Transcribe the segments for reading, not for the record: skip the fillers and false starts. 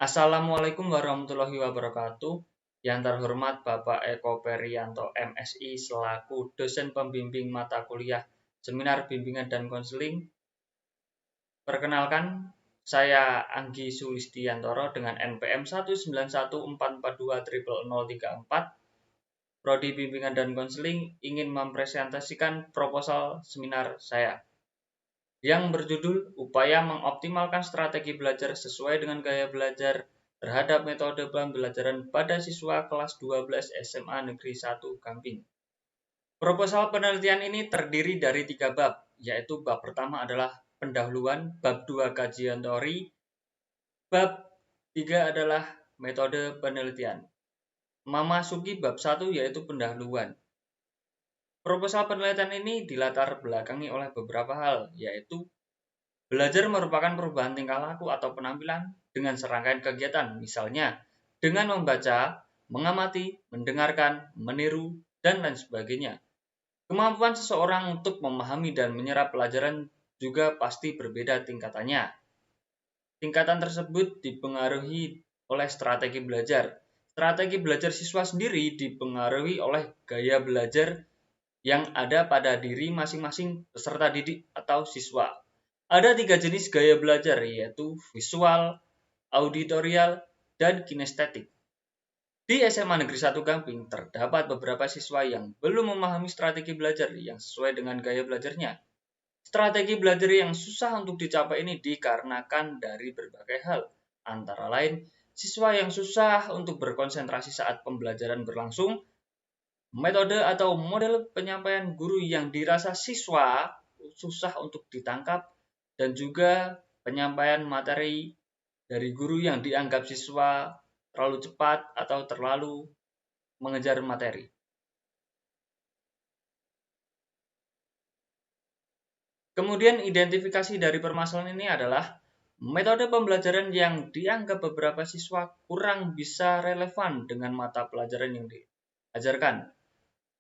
Assalamualaikum warahmatullahi wabarakatuh. Yang terhormat Bapak Eko Perianto MSI selaku dosen pembimbing mata kuliah Seminar Bimbingan dan Konseling. Perkenalkan, saya Anggi Sulistiantoro dengan NPM 19144200034. Prodi Bimbingan dan Konseling ingin mempresentasikan proposal seminar saya yang berjudul Upaya Mengoptimalkan Strategi Belajar Sesuai dengan Gaya Belajar terhadap Metode Pembelajaran pada Siswa Kelas 12 SMA Negeri 1 Gamping. Proposal penelitian ini terdiri dari 3 bab, yaitu bab pertama adalah pendahuluan, bab 2 kajian teori, bab 3 adalah metode penelitian. Memasuki bab 1 yaitu pendahuluan. Proposal penelitian ini dilatar belakangi oleh beberapa hal, yaitu belajar merupakan perubahan tingkah laku atau penampilan dengan serangkaian kegiatan, misalnya dengan membaca, mengamati, mendengarkan, meniru, dan lain sebagainya. Kemampuan seseorang untuk memahami dan menyerap pelajaran juga pasti berbeda tingkatannya. Tingkatan tersebut dipengaruhi oleh strategi belajar. Strategi belajar siswa sendiri dipengaruhi oleh gaya belajar yang ada pada diri masing-masing peserta didik atau siswa. Ada 3 jenis gaya belajar, yaitu visual, auditorial, dan kinestetik. Di SMA Negeri 1 Gamping terdapat beberapa siswa yang belum memahami strategi belajar yang sesuai dengan gaya belajarnya. Strategi belajar yang susah untuk dicapai ini dikarenakan dari berbagai hal, antara lain siswa yang susah untuk berkonsentrasi saat pembelajaran berlangsung, metode atau model penyampaian guru yang dirasa siswa susah untuk ditangkap, dan juga penyampaian materi dari guru yang dianggap siswa terlalu cepat atau terlalu mengejar materi. Kemudian identifikasi dari permasalahan ini adalah metode pembelajaran yang dianggap beberapa siswa kurang bisa relevan dengan mata pelajaran yang diajarkan.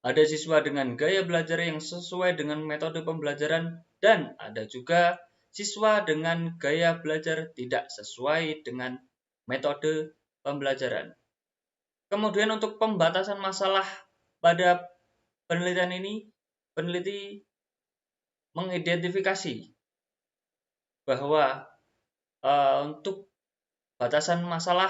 Ada siswa dengan gaya belajar yang sesuai dengan metode pembelajaran dan ada juga siswa dengan gaya belajar tidak sesuai dengan metode pembelajaran. Kemudian untuk pembatasan masalah pada penelitian ini, peneliti mengidentifikasi bahwa untuk batasan masalah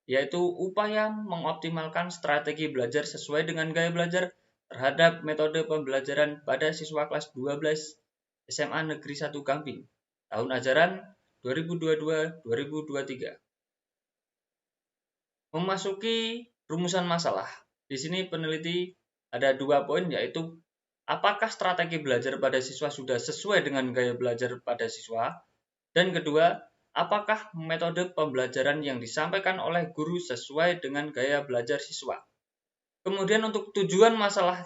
yaitu upaya mengoptimalkan strategi belajar sesuai dengan gaya belajar terhadap metode pembelajaran pada siswa kelas 12 SMA Negeri 1 Gamping tahun ajaran 2022-2023. Memasuki rumusan masalah. Di sini peneliti ada 2 poin, yaitu apakah strategi belajar pada siswa sudah sesuai dengan gaya belajar pada siswa, dan kedua, apakah metode pembelajaran yang disampaikan oleh guru sesuai dengan gaya belajar siswa. Kemudian untuk tujuan masalah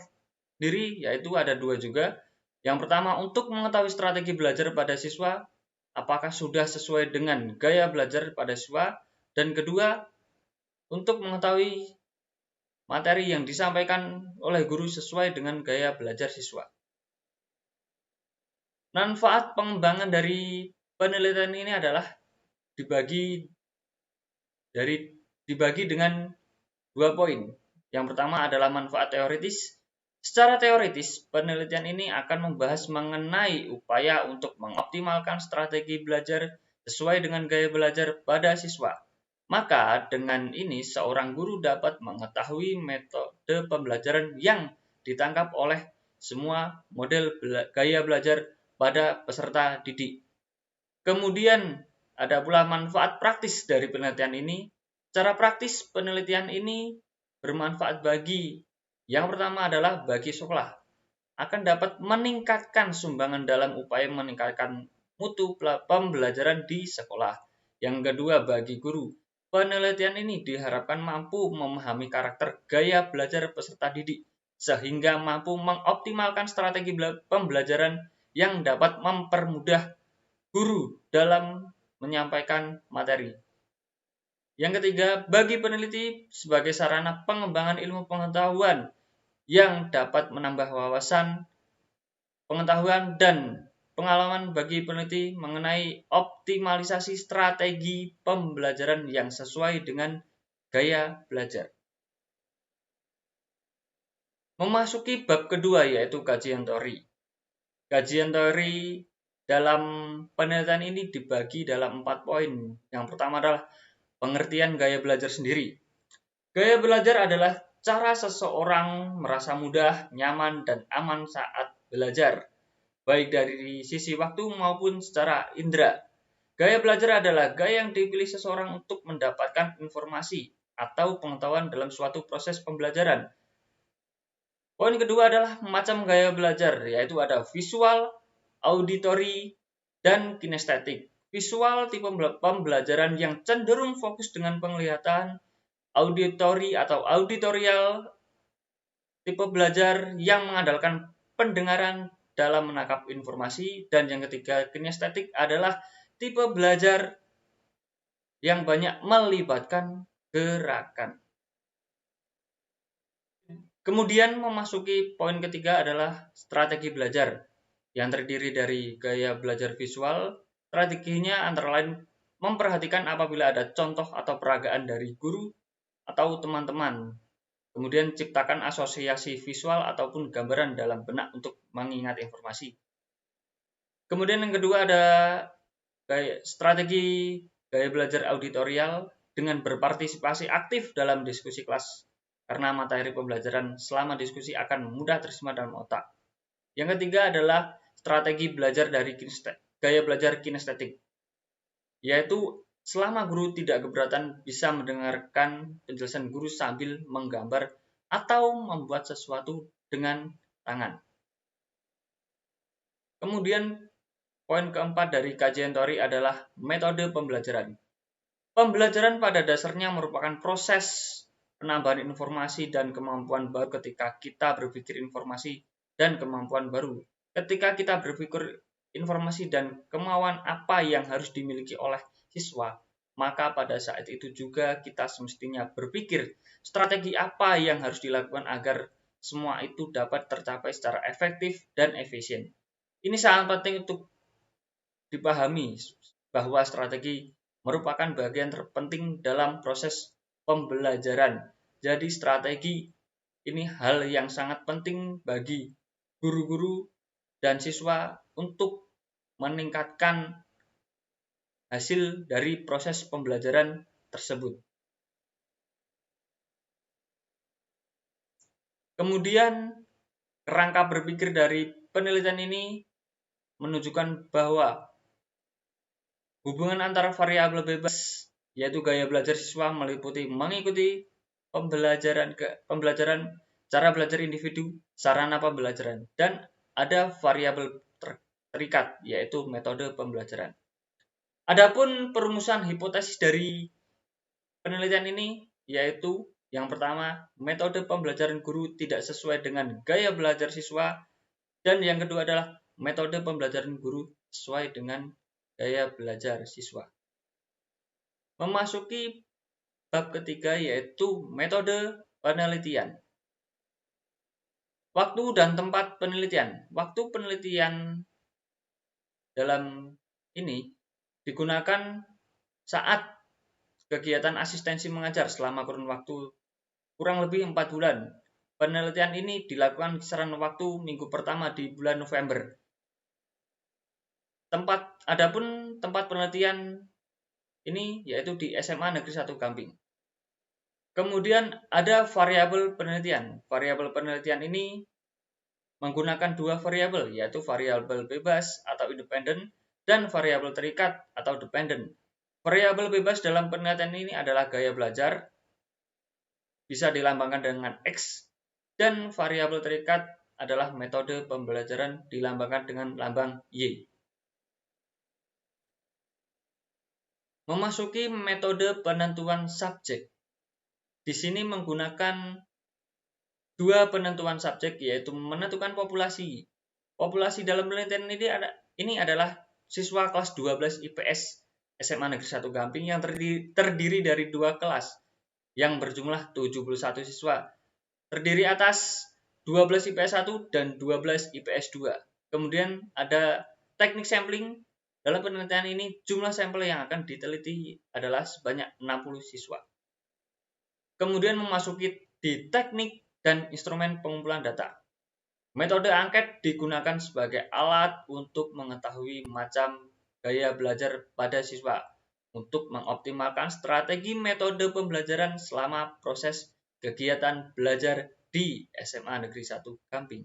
diri, yaitu ada 2 juga. Yang pertama, untuk mengetahui strategi belajar pada siswa, apakah sudah sesuai dengan gaya belajar pada siswa, dan kedua, untuk mengetahui materi yang disampaikan oleh guru sesuai dengan gaya belajar siswa. Manfaat pengembangan dari penelitian ini adalah dibagi dengan 2 poin. Yang pertama adalah manfaat teoritis. Secara teoritis, penelitian ini akan membahas mengenai upaya untuk mengoptimalkan strategi belajar sesuai dengan gaya belajar pada siswa. Maka dengan ini seorang guru dapat mengetahui metode pembelajaran yang ditangkap oleh semua model gaya belajar pada peserta didik. Kemudian ada pula manfaat praktis dari penelitian ini. Secara praktis penelitian ini bermanfaat bagi yang pertama adalah bagi sekolah. Akan dapat meningkatkan sumbangan dalam upaya meningkatkan mutu pembelajaran di sekolah. Yang kedua bagi guru. Penelitian ini diharapkan mampu memahami karakter gaya belajar peserta didik sehingga mampu mengoptimalkan strategi pembelajaran yang dapat mempermudah guru dalam menyampaikan materi. Yang ketiga, bagi peneliti sebagai sarana pengembangan ilmu pengetahuan yang dapat menambah wawasan, pengetahuan, dan pengalaman bagi peneliti mengenai optimalisasi strategi pembelajaran yang sesuai dengan gaya belajar. Memasuki bab kedua yaitu kajian teori. Kajian teori dalam penelitian ini dibagi dalam 4 poin. Yang pertama adalah pengertian gaya belajar sendiri. Gaya belajar adalah cara seseorang merasa mudah, nyaman, dan aman saat belajar, baik dari sisi waktu maupun secara indera. Gaya belajar adalah gaya yang dipilih seseorang untuk mendapatkan informasi atau pengetahuan dalam suatu proses pembelajaran. Poin kedua adalah macam gaya belajar, yaitu ada visual, auditory, dan kinestetik. Visual tipe pembelajaran yang cenderung fokus dengan penglihatan, auditory atau auditorial tipe belajar yang mengandalkan pendengaran dalam menangkap informasi, dan yang ketiga kinestetik adalah tipe belajar yang banyak melibatkan gerakan. Kemudian memasuki poin ketiga adalah strategi belajar yang terdiri dari gaya belajar visual. Strateginya antara lain memperhatikan apabila ada contoh atau peragaan dari guru atau teman-teman. Kemudian ciptakan asosiasi visual ataupun gambaran dalam benak untuk mengingat informasi. Kemudian yang kedua ada strategi gaya belajar auditorial dengan berpartisipasi aktif dalam diskusi kelas, karena materi pembelajaran selama diskusi akan mudah terserap dalam otak. Yang ketiga adalah strategi belajar dari gaya belajar kinestetik, yaitu selama guru tidak keberatan bisa mendengarkan penjelasan guru sambil menggambar atau membuat sesuatu dengan tangan. Kemudian poin keempat dari kajian teori adalah metode pembelajaran. Pembelajaran pada dasarnya merupakan proses penambahan informasi dan kemampuan baru ketika kita berpikir informasi dan kemampuan baru. Ketika kita berpikir informasi dan kemauan apa yang harus dimiliki oleh siswa, maka pada saat itu juga kita semestinya berpikir strategi apa yang harus dilakukan agar semua itu dapat tercapai secara efektif dan efisien. Ini sangat penting untuk dipahami bahwa strategi merupakan bagian terpenting dalam proses pembelajaran. Jadi strategi ini hal yang sangat penting bagi guru-guru dan siswa untuk meningkatkan hasil dari proses pembelajaran tersebut. Kemudian kerangka berpikir dari penelitian ini menunjukkan bahwa hubungan antara variabel bebas, yaitu gaya belajar siswa, meliputi mengikuti pembelajaran, cara belajar individu, sarana pembelajaran, dan ada variabel terikat, yaitu metode pembelajaran. Adapun perumusan hipotesis dari penelitian ini, yaitu yang pertama, metode pembelajaran guru tidak sesuai dengan gaya belajar siswa, dan yang kedua adalah metode pembelajaran guru sesuai dengan gaya belajar siswa. Memasuki bab ketiga yaitu metode penelitian. Waktu dan tempat penelitian. Waktu penelitian dalam ini digunakan saat kegiatan asistensi mengajar selama kurun waktu kurang lebih 4 bulan. Penelitian ini dilakukan kisaran waktu minggu pertama di bulan November. Adapun tempat penelitian ini yaitu di SMA Negeri 1 Gamping. Kemudian ada variabel penelitian. Variabel penelitian ini menggunakan dua variabel, yaitu variabel bebas atau independen dan variabel terikat atau dependent. Variabel bebas dalam penelitian ini adalah gaya belajar, bisa dilambangkan dengan X, dan variabel terikat adalah metode pembelajaran dilambangkan dengan lambang Y. Memasuki metode penentuan subjek. Di sini menggunakan dua penentuan subjek, yaitu menentukan populasi. Populasi dalam penelitian ini adalah siswa kelas 12 IPS SMA Negeri 1 Gamping yang terdiri dari dua kelas yang berjumlah 71 siswa. Terdiri atas 12 IPS 1 dan 12 IPS 2. Kemudian ada teknik sampling, dalam penelitian ini jumlah sampel yang akan diteliti adalah sebanyak 60 siswa. Kemudian memasuki di teknik dan instrumen pengumpulan data. Metode angket digunakan sebagai alat untuk mengetahui macam gaya belajar pada siswa untuk mengoptimalkan strategi metode pembelajaran selama proses kegiatan belajar di SMA Negeri 1 Gamping.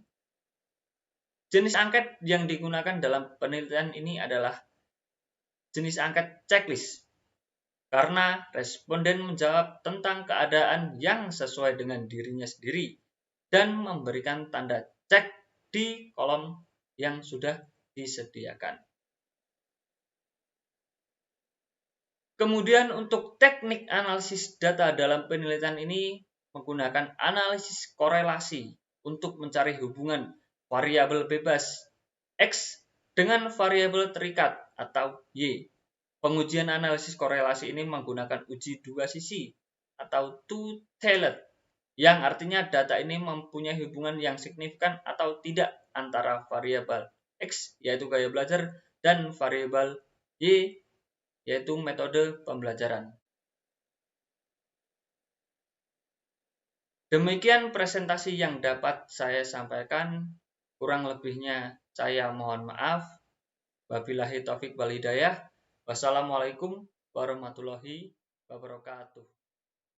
Jenis angket yang digunakan dalam penelitian ini adalah jenis angket checklist, karena responden menjawab tentang keadaan yang sesuai dengan dirinya sendiri dan memberikan tanda cek di kolom yang sudah disediakan. Kemudian untuk teknik analisis data dalam penelitian ini menggunakan analisis korelasi untuk mencari hubungan variabel bebas X dengan variabel terikat atau Y. Pengujian analisis korelasi ini menggunakan uji dua sisi atau two-tailed, yang artinya data ini mempunyai hubungan yang signifikan atau tidak antara variabel X, yaitu gaya belajar, dan variabel Y, yaitu metode pembelajaran. Demikian presentasi yang dapat saya sampaikan. Kurang lebihnya saya mohon maaf. Wabillahi taufik wal hidayah. Wassalamualaikum warahmatullahi wabarakatuh.